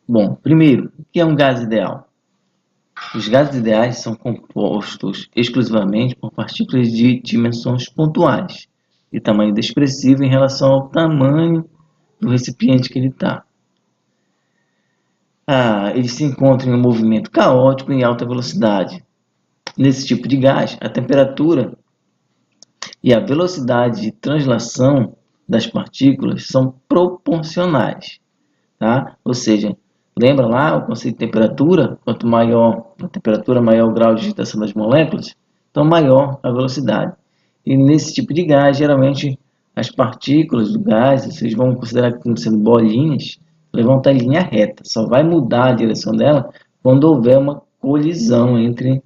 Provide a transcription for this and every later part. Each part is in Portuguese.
Bom, primeiro, o que é um gás ideal? Os gases ideais são compostos exclusivamente por partículas de dimensões pontuais e tamanho expressivo em relação ao tamanho do recipiente que ele está. Ele se encontra em um movimento caótico em alta velocidade. Nesse tipo de gás, a temperatura e a velocidade de translação das partículas são proporcionais, tá? Ou seja, lembra lá o conceito de temperatura? Quanto maior a temperatura, maior o grau de agitação das moléculas, então maior a velocidade. E nesse tipo de gás, geralmente as partículas do gás, vocês vão considerar como sendo bolinhas, elas vão estar em linha reta. Só vai mudar a direção dela quando houver uma colisão entre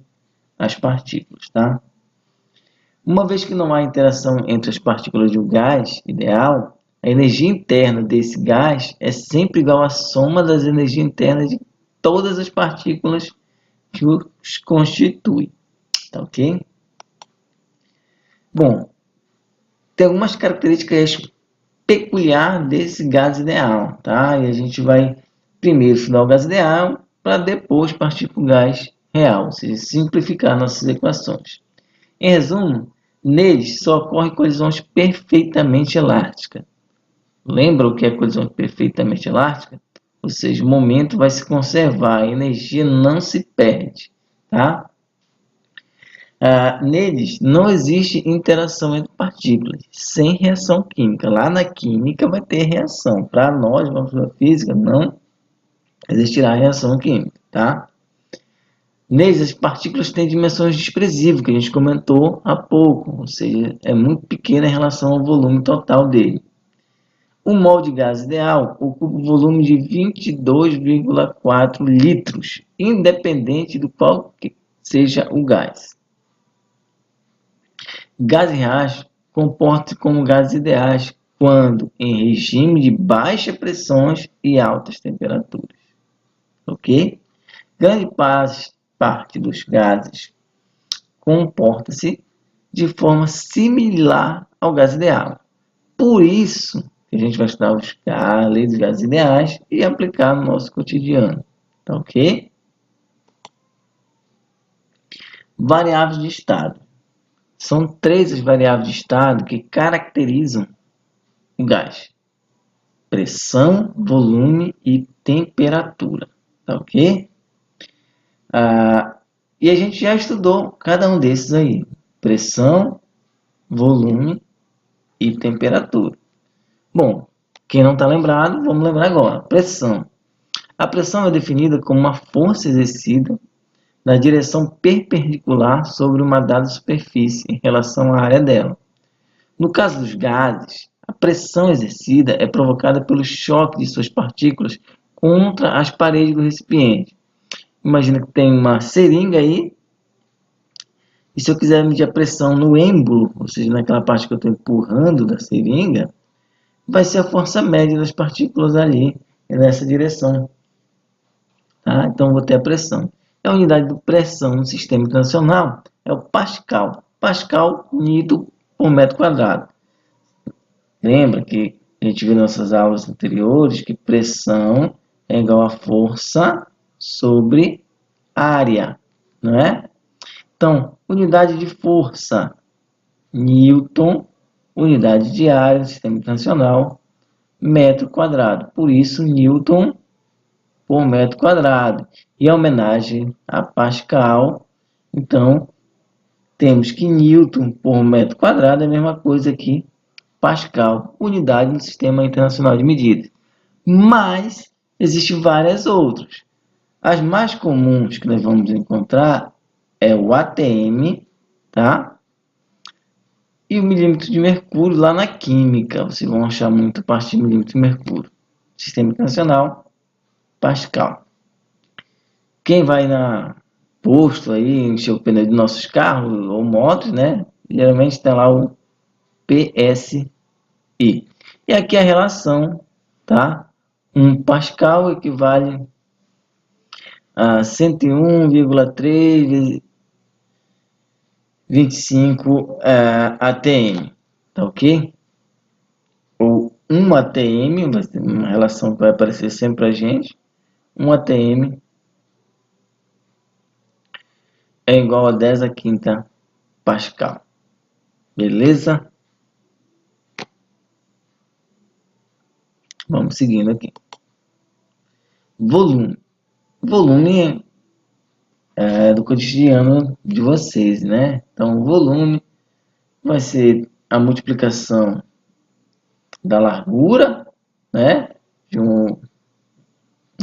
as partículas, tá? Uma vez que não há interação entre as partículas de um gás ideal, a energia interna desse gás é sempre igual à soma das energias internas de todas as partículas que os constituem. Tá ok? Bom, tem algumas características peculiares desse gás ideal, tá? E a gente vai primeiro estudar o gás ideal para depois partir para o gás real, ou seja, simplificar nossas equações. Em resumo, neles só ocorrem colisões perfeitamente elásticas. Lembra o que é colisão perfeitamente elástica? Ou seja, o momento vai se conservar, a energia não se perde. Tá? Neles não existe interação entre partículas, sem reação química. Lá na química vai ter reação. Para nós, na física, não existirá reação química. Tá? Neles, as partículas têm dimensões desprezíveis, que a gente comentou há pouco, ou seja, é muito pequena em relação ao volume total dele. O mol de gás ideal ocupa um volume de 22,4 litros, independente do qual que seja o gás. Gás reais comporta-se como gases ideais quando em regime de baixa pressões e altas temperaturas. Ok? Grande parte dos gases comporta-se de forma similar ao gás ideal. Por isso, a gente vai estudar os leis dos gases ideais e aplicar no nosso cotidiano. Tá ok? Variáveis de estado. São 3 as variáveis de estado que caracterizam o gás: pressão, volume e temperatura. Tá ok? E a gente já estudou cada um desses aí: pressão, volume e temperatura. Bom, quem não está lembrado, vamos lembrar agora. Pressão. A pressão é definida como uma força exercida na direção perpendicular sobre uma dada superfície em relação à área dela. No caso dos gases, a pressão exercida é provocada pelo choque de suas partículas contra as paredes do recipiente. Imagina que tem uma seringa aí, e se eu quiser medir a pressão no êmbolo, ou seja, naquela parte que eu estou empurrando da seringa, vai ser a força média das partículas ali nessa direção. Tá? Então, vou ter a pressão. A unidade de pressão no sistema internacional é o Pascal. Pascal, Newton por metro quadrado. Lembra que a gente viu nas nossas aulas anteriores que pressão é igual a força sobre área, não é? Então, unidade de força, Newton, unidade de área no sistema internacional, metro quadrado. Por isso, Newton por metro quadrado. E a homenagem a Pascal, então, temos que Newton por metro quadrado é a mesma coisa que Pascal, unidade no Sistema Internacional de Medidas. Mas existem várias outras. As mais comuns que nós vamos encontrar é o ATM, tá? E o milímetro de mercúrio lá na química. Vocês vão achar muito a parte de milímetro de mercúrio. Sistema Internacional, Pascal. Quem vai na posto aí, encher o pneu de nossos carros ou motos, né? Geralmente tem lá o PSI. E aqui a relação, tá? 1 Pascal equivale a 101,325 ATM, tá ok? Ou 1 ATM, vai ter uma relação que vai aparecer sempre para a gente, 1 atm é igual a 10 a quinta Pascal. Beleza? Vamos seguindo aqui. Volume. Volume é do cotidiano de vocês, né? Então, o volume vai ser a multiplicação da largura, né? De um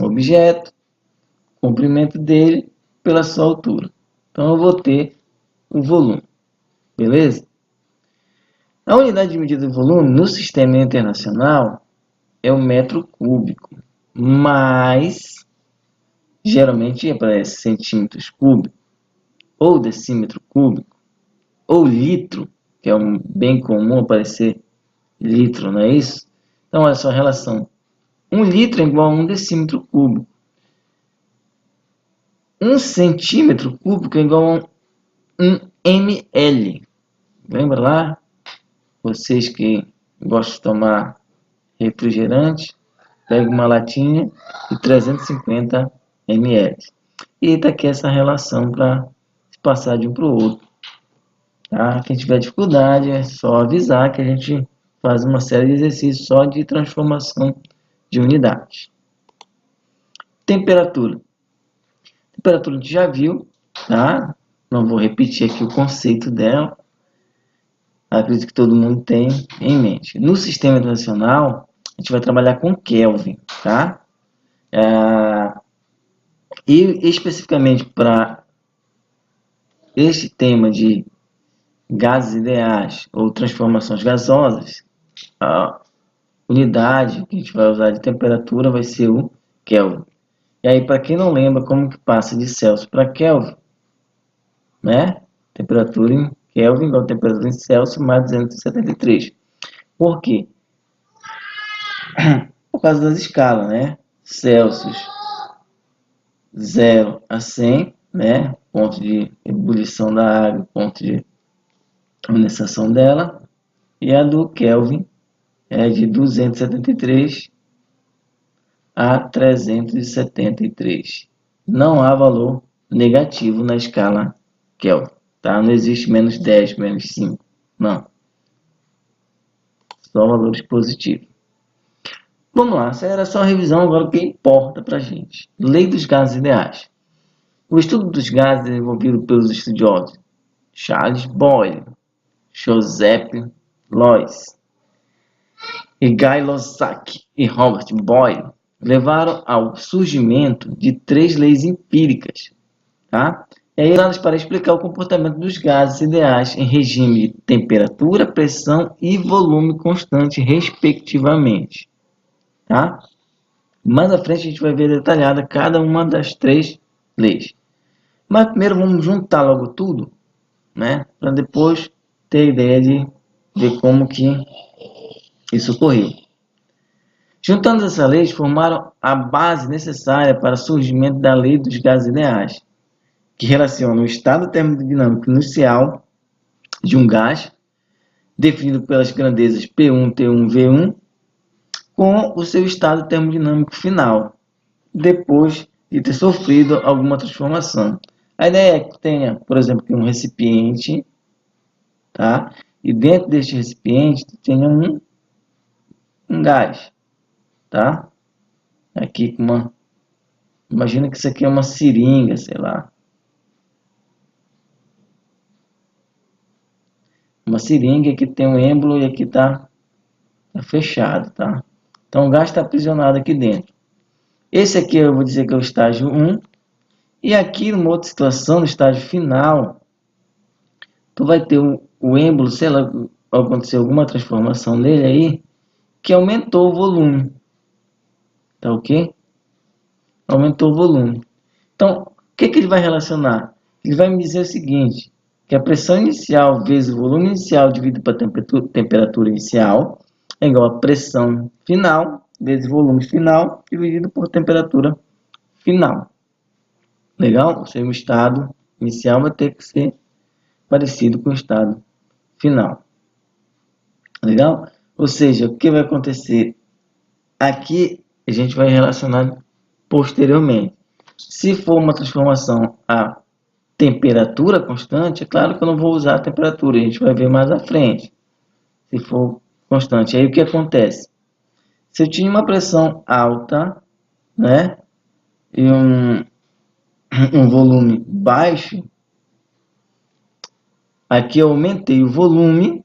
objeto, comprimento dele pela sua altura. Então, eu vou ter o volume. Beleza? A unidade de medida do volume no sistema internacional é o metro cúbico, mas geralmente aparece centímetros cúbicos, ou decímetro cúbico, ou litro, que é bem comum aparecer litro, não é isso? Então, olha só a relação. 1 litro é igual a 1 decímetro cúbico. 1 centímetro cúbico é igual a 1 ml. Lembra lá? Vocês que gostam de tomar refrigerante, pega uma latinha de 350 ml. E está aqui essa relação para passar de um para o outro. Tá? Quem tiver dificuldade é só avisar que a gente faz uma série de exercícios só de transformação de unidade. Temperatura. Temperatura a gente já viu, tá? Não vou repetir aqui o conceito dela. Acredito que todo mundo tem em mente. No sistema internacional, a gente vai trabalhar com Kelvin, tá? E especificamente para este tema de gases ideais ou transformações gasosas, a unidade que a gente vai usar de temperatura vai ser o Kelvin. E aí, para quem não lembra como que passa de Celsius para Kelvin, né? Temperatura em Kelvin igual a temperatura em Celsius mais 273. Por quê? Por causa das escalas, né? Celsius 0 a 100, né? Ponto de ebulição da água, ponto de condensação dela. E a do Kelvin é de 273 a 373. Não há valor negativo na escala Kelvin, tá? Não existe menos 10, menos 5, não. Só valores positivos. Vamos lá, essa era só a revisão, agora o que importa para a gente. Lei dos gases ideais. O estudo dos gases é desenvolvido pelos estudiosos Charles Boyle, Joseph Lois e Guy Lozak e Robert Boyle levaram ao surgimento de 3 leis empíricas, tá? E aí usadas para explicar o comportamento dos gases ideais em regime de temperatura, pressão e volume constante, respectivamente, tá? Mais à frente a gente vai ver detalhada cada uma das 3 leis. Mas primeiro vamos juntar logo tudo, né? Para depois ter a ideia de ver como que isso ocorreu. Juntando essas leis, formaram a base necessária para o surgimento da lei dos gases ideais, que relaciona o estado termodinâmico inicial de um gás, definido pelas grandezas P1, T1, V1, com o seu estado termodinâmico final, depois de ter sofrido alguma transformação. A ideia é que tenha, por exemplo, um recipiente, tá? E dentro deste recipiente tenha um gás, tá? Aqui com uma, imagina que isso aqui é uma seringa, sei lá. Uma seringa que tem um êmbolo e aqui tá fechado, tá? Então o gás está aprisionado aqui dentro. Esse aqui eu vou dizer que é o estágio 1. E aqui, numa outra situação, no estágio final, tu vai ter o êmbolo, sei lá, acontecer alguma transformação nele aí, que aumentou o volume. Tá ok? Aumentou o volume. Então, o que ele vai relacionar? Ele vai me dizer o seguinte, que a pressão inicial vezes o volume inicial dividido para a temperatura inicial é igual a pressão final vezes volume final dividido por temperatura final. Legal? Ou seja, o estado inicial vai ter que ser parecido com o estado final. Legal? Ou seja, o que vai acontecer? Aqui a gente vai relacionar posteriormente. Se for uma transformação a temperatura constante, é claro que eu não vou usar a temperatura, a gente vai ver mais à frente. Se for constante, aí o que acontece? Se eu tinha uma pressão alta, né, e um volume baixo, aqui eu aumentei o volume,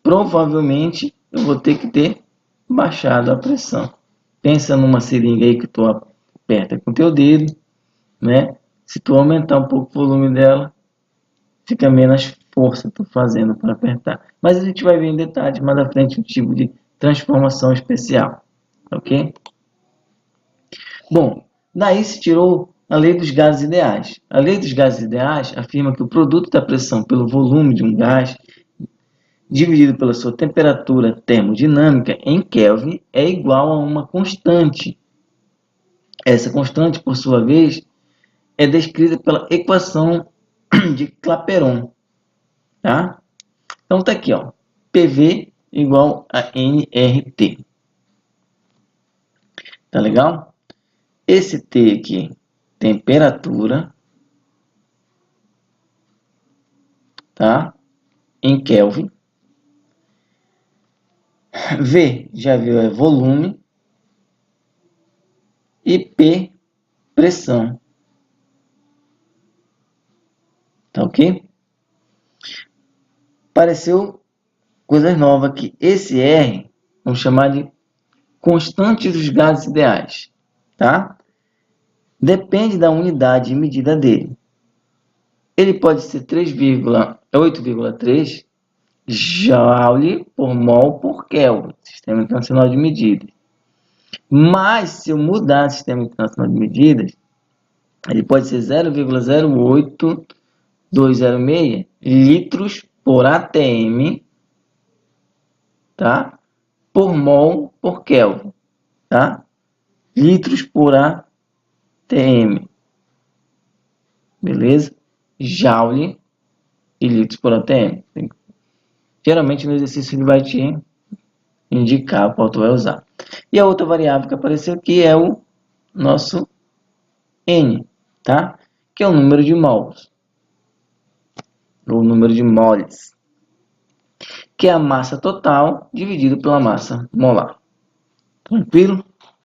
provavelmente eu vou ter que ter baixado a pressão. Pensa numa seringa aí que tu aperta com teu dedo, né? Se tu aumentar um pouco o volume dela, fica menos força tu fazendo para apertar. Mas a gente vai ver em detalhes mais à frente o tipo de transformação especial, ok? Bom, daí se tirou a lei dos gases ideais. A lei dos gases ideais afirma que o produto da pressão pelo volume de um gás dividido pela sua temperatura termodinâmica em Kelvin é igual a uma constante. Essa constante, por sua vez, é descrita pela equação de Clapeyron, tá? Então tá aqui, ó, PV igual a nRT. Tá legal? Esse T aqui, temperatura, tá? Em Kelvin. V, já viu, é volume. E P, pressão. Tá ok? Apareceu coisas novas aqui. Esse R, vamos chamar de constante dos gases ideais, tá? Depende da unidade de medida dele. Ele pode ser 8,3 Joule por mol por Kelvin, Sistema Internacional de Medidas. Mas, se eu mudar o Sistema Internacional de Medidas, ele pode ser 0,08206 litros por atm, tá? Por mol por Kelvin, tá? Litros por atm, beleza? Joule e litros por atm. Geralmente no exercício ele vai te indicar qual tu vai usar. E a outra variável que apareceu aqui é o nosso N, tá? Que é o número de mols, ou número de moles, que é a massa total dividido pela massa molar. Tranquilo?